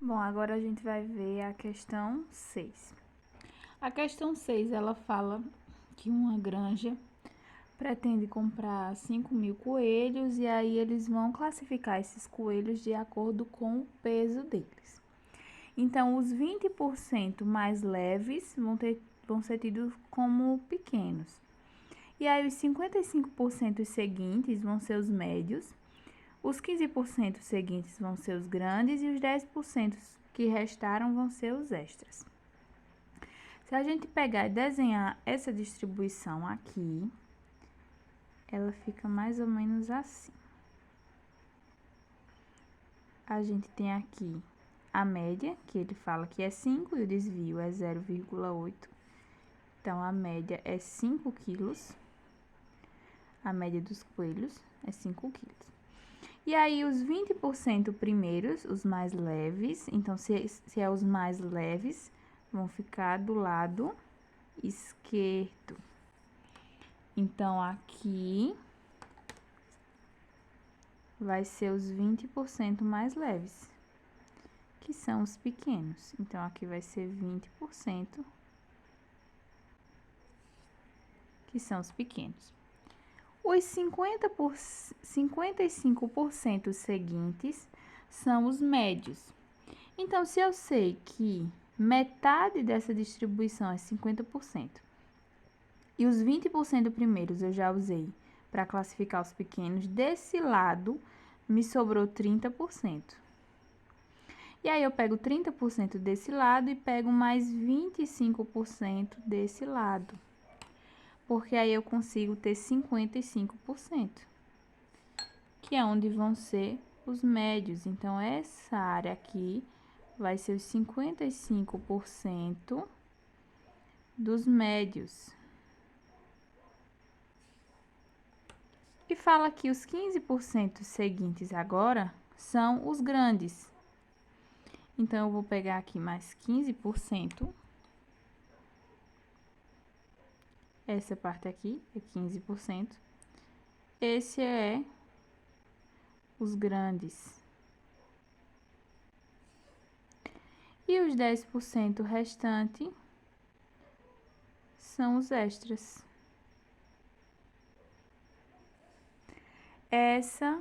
Bom, agora a gente vai ver a questão 6. A questão 6, ela fala que uma granja pretende comprar 5.000 coelhos e aí eles vão classificar esses coelhos de acordo com o peso deles. Então, os 20% mais leves vão ser tidos como pequenos. E aí, os 55% seguintes vão ser os médios, os 15% seguintes vão ser os grandes e os 10% que restaram vão ser os extras. Se a gente pegar e desenhar essa distribuição aqui, ela fica mais ou menos assim. A gente tem aqui a média, que ele fala que é 5 e o desvio é 0,8. Então, a média é 5 quilos. A média dos coelhos é 5 quilos. E aí, os 20% primeiros, os mais leves, então, se é os mais leves, vão ficar do lado esquerdo. Então, aqui vai ser os 20% mais leves, que são os pequenos. Então, aqui vai ser 20%, que são os pequenos. Os 55% seguintes são os médios. Então, se eu sei que metade dessa distribuição é 50%, e os 20% primeiros eu já usei para classificar os pequenos, desse lado me sobrou 30%. E aí, eu pego 30% desse lado e pego mais 25% desse lado. Porque aí eu consigo ter 55%, que é onde vão ser os médios. Então, essa área aqui vai ser os 55% dos médios. E fala que os 15% seguintes agora são os grandes. Então, eu vou pegar aqui mais 15%. Essa parte aqui é 15%. Esse é os grandes. E os 10% restante são os extras. Essa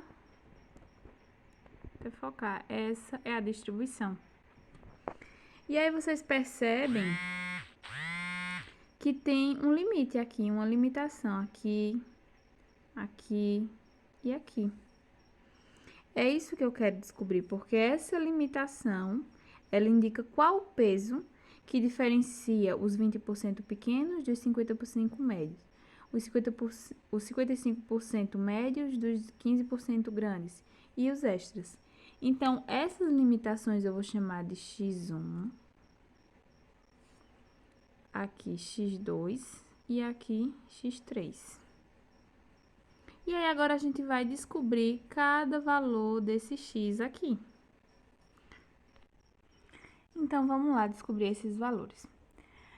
é a distribuição. E aí vocês percebem que tem um limite aqui, uma limitação aqui, aqui e aqui. É isso que eu quero descobrir, porque essa limitação, ela indica qual o peso que diferencia os 20% pequenos dos 50% médios. Os 55% médios dos 15% grandes e os extras. Então, essas limitações eu vou chamar de x1, aqui x2 e aqui x3. E aí, agora a gente vai descobrir cada valor desse x aqui. Então, vamos lá descobrir esses valores.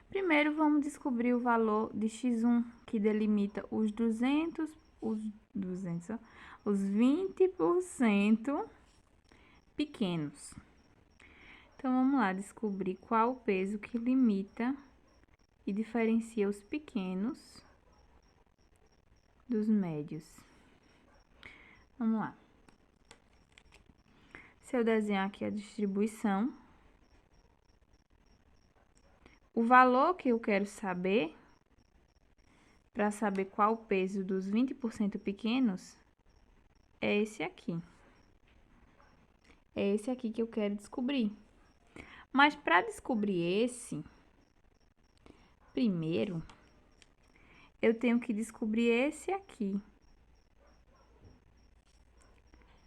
Primeiro, vamos descobrir o valor de x1, que delimita os 20% pequenos. Então, vamos lá descobrir qual o peso que limita e diferencia os pequenos dos médios. Vamos lá. Se eu desenhar aqui a distribuição, o valor que eu quero saber, para saber qual o peso dos 20% pequenos, é esse aqui. É esse aqui que eu quero descobrir. Mas para descobrir esse, primeiro, eu tenho que descobrir esse aqui.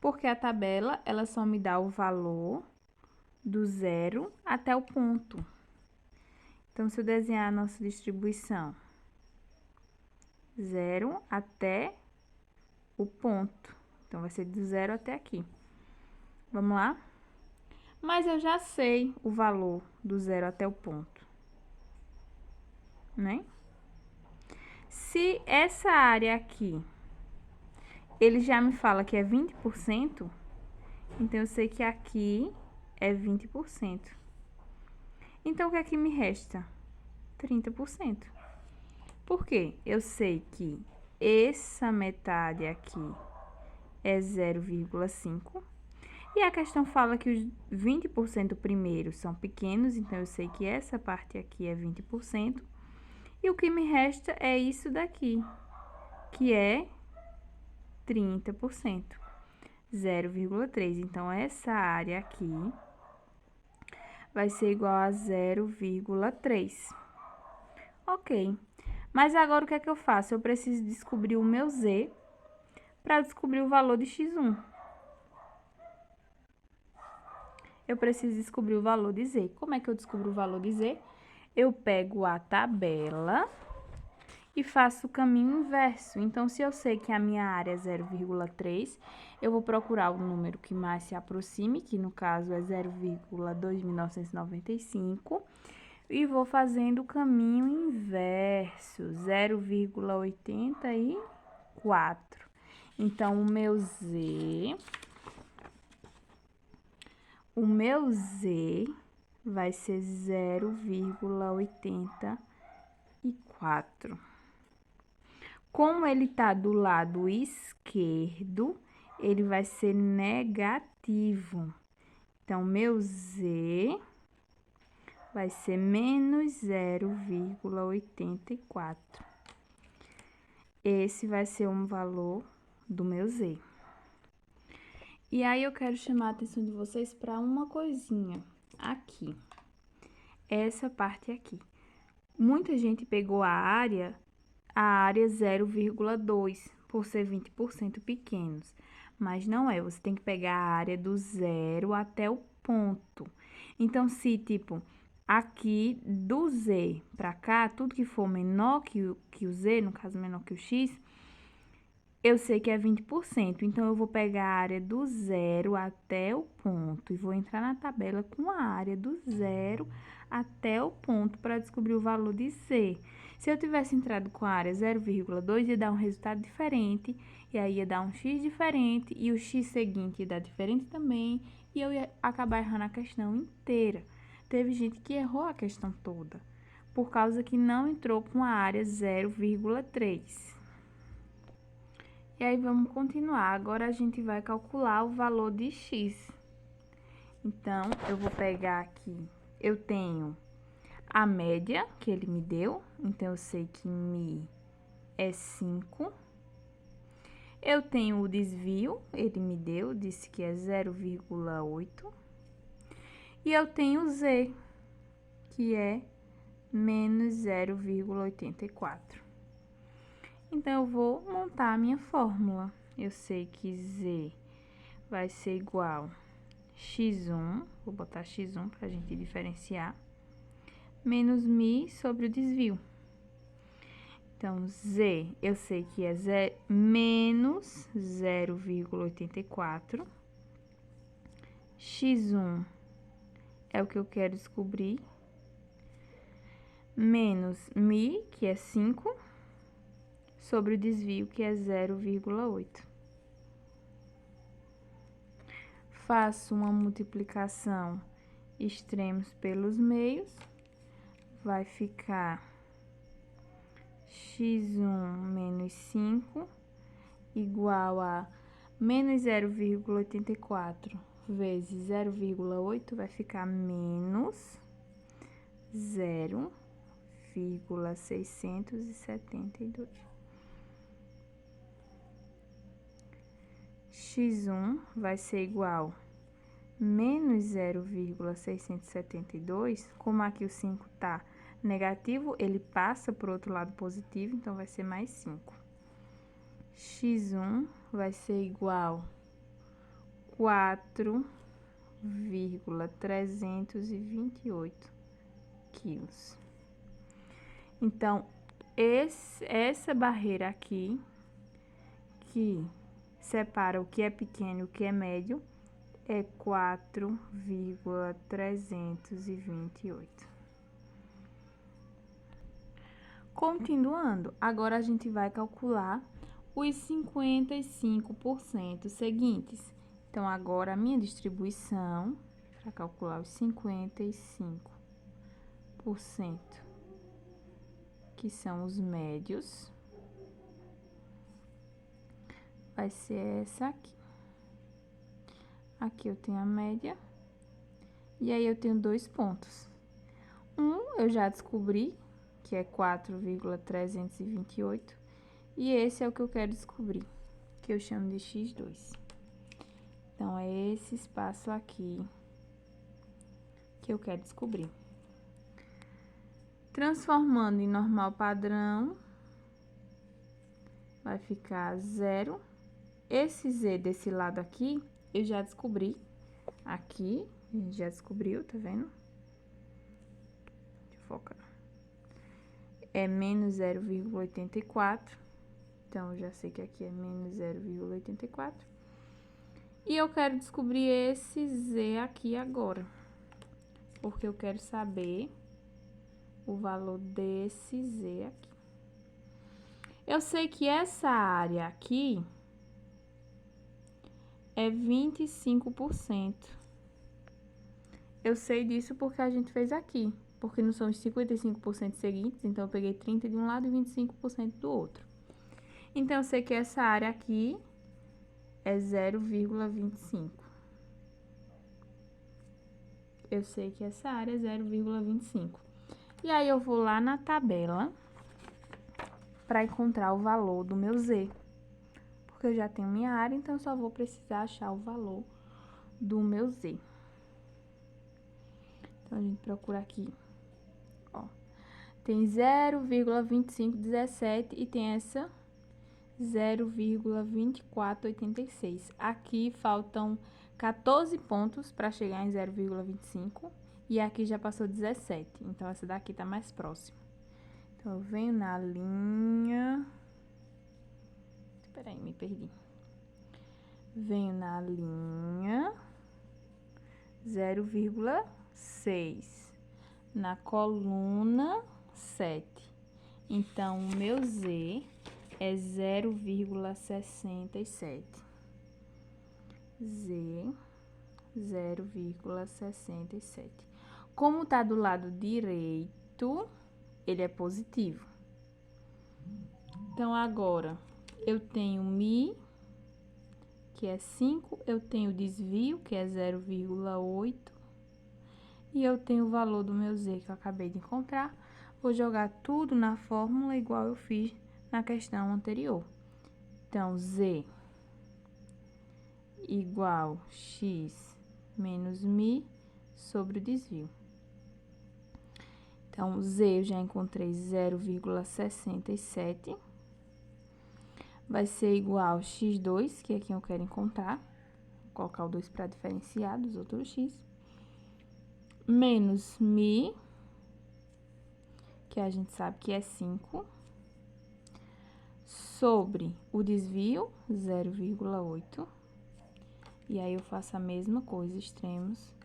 Porque a tabela, ela só me dá o valor do zero até o ponto. Então, se eu desenhar a nossa distribuição, 0 até o ponto. Então, vai ser do 0 até aqui. Vamos lá? Mas eu já sei o valor do 0 até o ponto, né? Se essa área aqui, ele já me fala que é 20%, então eu sei que aqui é 20%. Então, o que é que me resta? 30%. Por quê? Eu sei que essa metade aqui é 0,5. E a questão fala que os 20% primeiros são pequenos, então eu sei que essa parte aqui é 20%. E o que me resta é isso daqui, que é 30%, 0,3. Então, essa área aqui vai ser igual a 0,3. Ok. Mas agora o que é que eu faço? Eu preciso descobrir o meu Z para descobrir o valor de x1. Eu preciso descobrir o valor de Z. Como é que eu descubro o valor de Z? Eu pego a tabela e faço o caminho inverso. Então, se eu sei que a minha área é 0,3, eu vou procurar o número que mais se aproxime, que no caso é 0,2995, e vou fazendo o caminho inverso, 0,84. Então, o meu Z vai ser 0,84. Como ele está do lado esquerdo, ele vai ser negativo. Então, meu Z vai ser menos 0,84. Esse vai ser um valor do meu Z. E aí, eu quero chamar a atenção de vocês para uma coisinha aqui. Essa parte aqui. Muita gente pegou a área 0,2, por ser 20% pequenos. Mas não é, você tem que pegar a área do zero até o ponto. Então, se, tipo, aqui do Z para cá, tudo que for menor que o Z, no caso menor que o X, eu sei que é 20%. Então, eu vou pegar a área do zero até o ponto e vou entrar na tabela com a área do zero até o ponto para descobrir o valor de Z. Se eu tivesse entrado com a área 0,2, ia dar um resultado diferente, e aí ia dar um x diferente, e o x seguinte ia dar diferente também, e eu ia acabar errando a questão inteira. Teve gente que errou a questão toda, por causa que não entrou com a área 0,3. E aí, vamos continuar. Agora, a gente vai calcular o valor de x. Então, eu vou pegar aqui, eu tenho a média que ele me deu, então eu sei que mi é 5. Eu tenho o desvio, ele me deu, disse que é 0,8. E eu tenho o z, que é menos 0,84. Então, eu vou montar a minha fórmula. Eu sei que z vai ser igual a x1, vou botar x1 para a gente diferenciar, menos mi sobre o desvio. Então, Z, eu sei que é menos 0,84. X1 é o que eu quero descobrir. Menos mi, que é 5, sobre o desvio, que é 0,8. Faço uma multiplicação extremos pelos meios. Vai ficar x1 menos 5 igual a menos 0,84 vezes 0,8 vai ficar menos 0,672. X1 vai ser igual a menos 0,672, como aqui o 5 está negativo, ele passa para o outro lado positivo, então vai ser mais 5. X1 vai ser igual a 4,328 quilos. Então, essa barreira aqui, que separa o que é pequeno e o que é médio, é 4,328. Continuando, agora a gente vai calcular os 55% seguintes. Então, agora a minha distribuição, para calcular os 55%, que são os médios, vai ser essa aqui. Aqui eu tenho a média, e aí eu tenho 2 pontos. Eu já descobri, que é 4,328, e esse é o que eu quero descobrir, que eu chamo de x2. Então, é esse espaço aqui que eu quero descobrir. Transformando em normal padrão, vai ficar 0. Esse z desse lado aqui, eu já descobri. Aqui, a gente já descobriu, tá vendo? Deixa eu focar. É menos 0,84. Então, eu já sei que aqui é menos 0,84. E eu quero descobrir esse z aqui agora. Porque eu quero saber o valor desse z aqui. Eu sei que essa área aqui é 25%. Eu sei disso porque a gente fez aqui. Porque não são os 55% seguintes, então eu peguei 30% de um lado e 25% do outro. Então, eu sei que essa área aqui é 0,25. Eu sei que essa área é 0,25. E aí, eu vou lá na tabela para encontrar o valor do meu z. Porque eu já tenho minha área, então eu só vou precisar achar o valor do meu z. Então, a gente procura aqui, ó. Tem 0,2517 e tem essa 0,2486. Aqui faltam 14 pontos para chegar em 0,25 e aqui já passou 17. Então, essa daqui tá mais próxima. Então, eu venho na linha... Espera aí, me perdi. Venho na linha 0,6. Na coluna 7. Então, o meu Z é 0,67. Z, 0,67. Como tá do lado direito, ele é positivo. Então, agora, eu tenho Mi, que é 5, eu tenho desvio, que é 0,8, e eu tenho o valor do meu Z, que eu acabei de encontrar. Vou jogar tudo na fórmula igual eu fiz na questão anterior. Então, Z igual x menos Mi sobre o desvio. Então, Z eu já encontrei 0,67. Vai ser igual a x2, que é quem eu quero encontrar. Vou colocar o 2 para diferenciar dos outros x. Menos Mi, que a gente sabe que é 5. Sobre o desvio, 0,8. E aí, eu faço a mesma coisa, extremos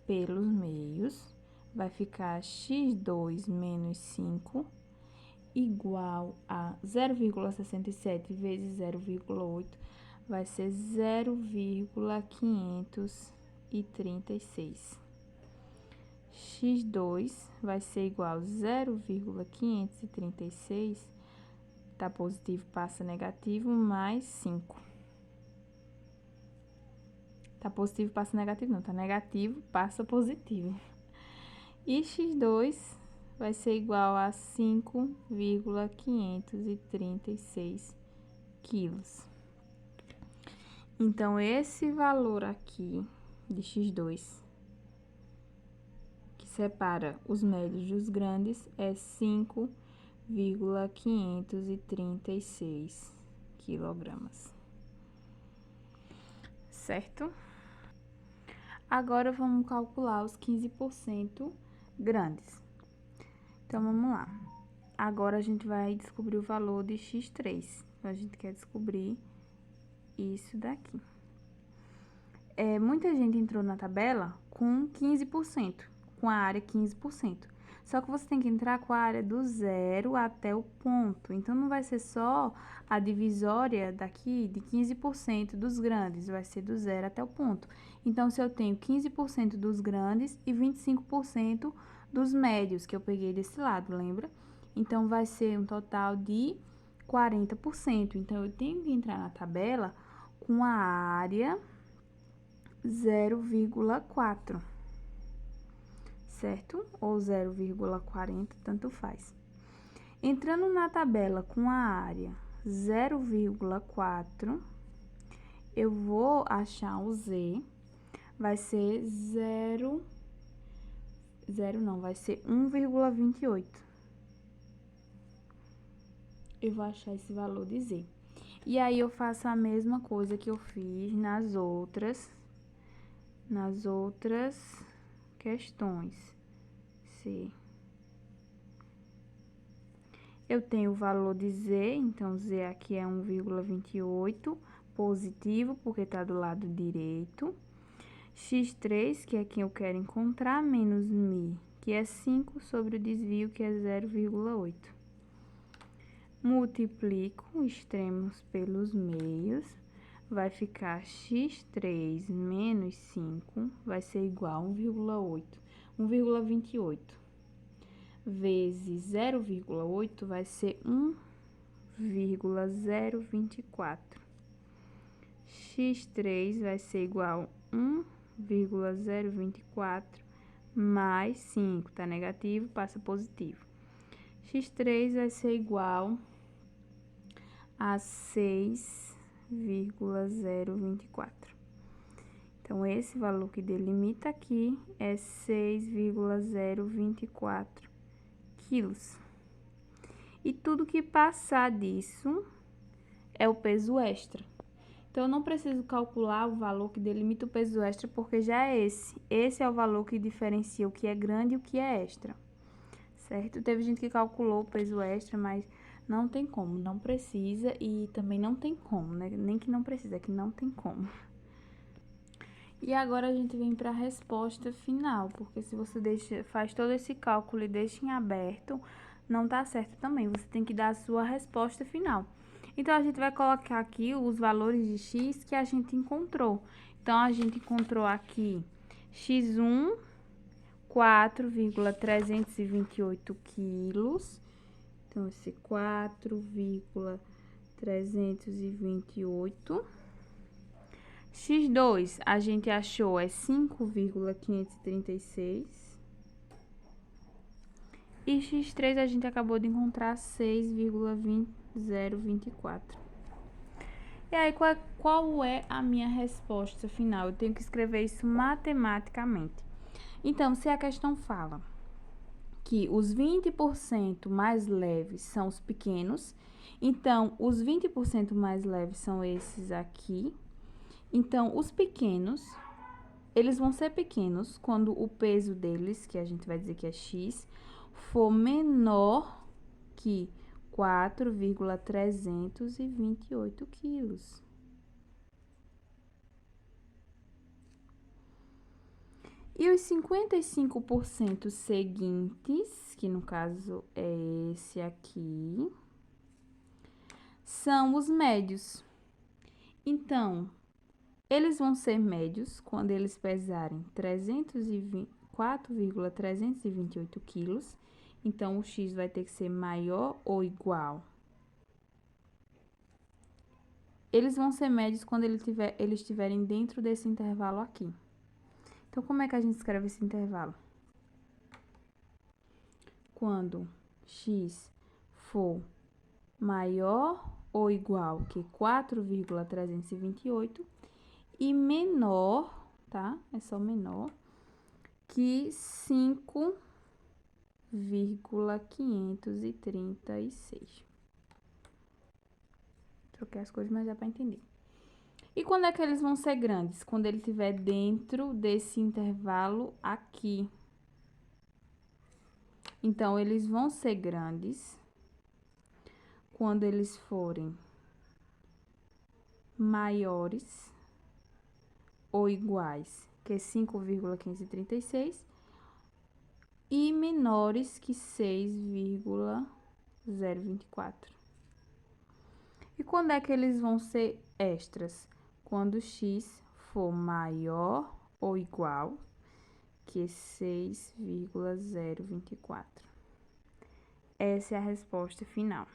pelos meios. Vai ficar x2 menos 5 igual a 0,67 vezes 0,8, vai ser 0,536. X2 vai ser igual a 0,536, tá positivo, passa negativo, mais 5. Tá positivo, passa negativo, não, tá negativo, passa positivo. E x2 vai ser igual a 5,536 quilos. Então, esse valor aqui de x2, que separa os médios dos grandes, é 5,536 quilogramas. Certo? Agora, vamos calcular os 15% grandes. Então, vamos lá. Agora, a gente vai descobrir o valor de x3. Então, a gente quer descobrir isso daqui. Muita gente entrou na tabela com 15%, com a área 15%. Só que você tem que entrar com a área do zero até o ponto. Então, não vai ser só a divisória daqui de 15% dos grandes, vai ser do zero até o ponto. Então, se eu tenho 15% dos grandes e 25% dos médios, que eu peguei desse lado, lembra? Então, vai ser um total de 40%. Então, eu tenho que entrar na tabela com a área 0,4, certo? Ou 0,40, tanto faz. Entrando na tabela com a área 0,4, eu vou achar o Z, vai ser 1,28. Eu vou achar esse valor de Z. E aí, eu faço a mesma coisa que eu fiz nas outras questões. C. Eu tenho o valor de Z, então Z aqui é 1,28, positivo, porque está do lado direito. X3, que é quem eu quero encontrar, menos μ, que é 5, sobre o desvio, que é 0,8. Multiplico extremos pelos meios, vai ficar x3 menos 5, vai ser igual a 1,28. Vezes 0,8 vai ser 1,024. X3 vai ser igual a 1,024 mais 5, tá negativo, passa positivo. X3 vai ser igual a 6,024. Então, esse valor que delimita aqui é 6,024 quilos. E tudo que passar disso é o peso extra. Então, eu não preciso calcular o valor que delimita o peso extra, porque já é esse. Esse é o valor que diferencia o que é grande e o que é extra, certo? Teve gente que calculou o peso extra, mas não tem como, não precisa e também não tem como, né? Nem que não precisa, é que não tem como. E agora a gente vem para a resposta final, porque se você faz todo esse cálculo e deixa em aberto, não tá certo também. Você tem que dar a sua resposta final. Então, a gente vai colocar aqui os valores de x que a gente encontrou. Então, a gente encontrou aqui x1, 4,328 quilos. Então, esse 4,328. X2, a gente achou é 5,536. E X3 a gente acabou de encontrar 6,024. E aí, qual é a minha resposta final? Eu tenho que escrever isso matematicamente. Então, se a questão fala que os 20% mais leves são os pequenos, então, os 20% mais leves são esses aqui. Então, os pequenos, eles vão ser pequenos quando o peso deles, que a gente vai dizer que é X, for menor que 4,328 quilos. E os 55% seguintes, que no caso é esse aqui, são os médios. Então, eles vão ser médios quando eles pesarem 4,328 quilos. Então, o X vai ter que ser maior ou igual. Eles vão ser médios quando eles estiverem dentro desse intervalo aqui. Então, como é que a gente escreve esse intervalo? Quando X for maior ou igual que 4,328 e menor, tá? É só menor que 5,536. Troquei as coisas, mas dá para entender. E quando é que eles vão ser grandes? Quando ele estiver dentro desse intervalo aqui. Então, eles vão ser grandes quando eles forem maiores ou iguais que 5,536 e menores que 6,024. E quando é que eles vão ser extras? Quando x for maior ou igual que 6,024. Essa é a resposta final.